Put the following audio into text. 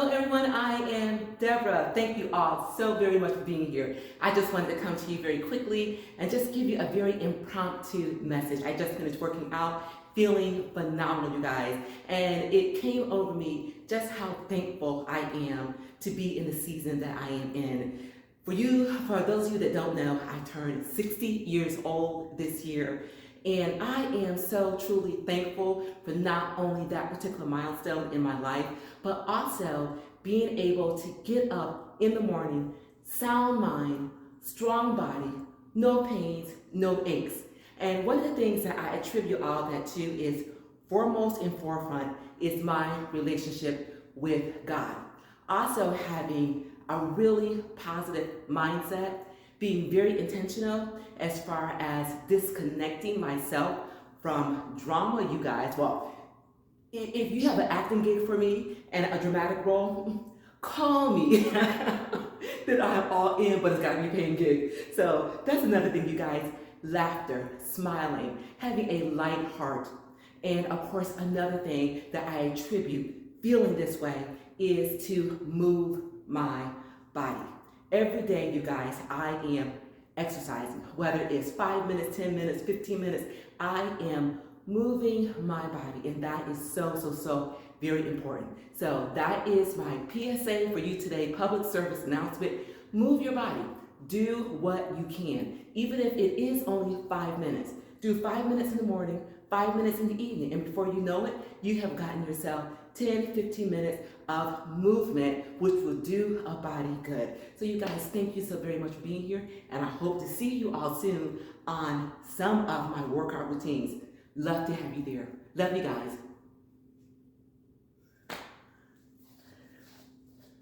Hello everyone, I am Deborah. Thank you all so very much for being here. I just wanted to come to you very quickly and just give you a very impromptu message. I just finished working out, feeling phenomenal, you guys. And it came over me just how thankful I am to be in the season that I am in. For those of you that don't know, I turned 60 years old this year. And I am so truly thankful for not only that particular milestone in my life, but also being able to get up in the morning, sound mind, strong body, no pains, no aches. And one of the things that I attribute all that to is foremost and forefront is my relationship with God. Also having a really positive mindset, being very intentional as far as disconnecting myself from drama, you guys. Well, if you have an acting gig for me and a dramatic role, call me. Then I'm all in, but it's got to be a paying gig. So that's another thing, you guys. Laughter, smiling, having a light heart. And of course, another thing that I attribute feeling this way is to move my body. Every day, you guys, I am exercising, whether it's 5 minutes, 10 minutes, 15 minutes, I am moving my body, and that is so very important. So that is my PSA for you today, public service announcement. Move your body. Do what you can, even if it is only 5 minutes. Do 5 minutes in the morning, 5 minutes in the evening, and before you know it, you have gotten yourself 10, 15 minutes of movement, which will do a body good. So you guys, thank you so very much for being here, and I hope to see you all soon on some of my workout routines. Love to have you there. Love you guys.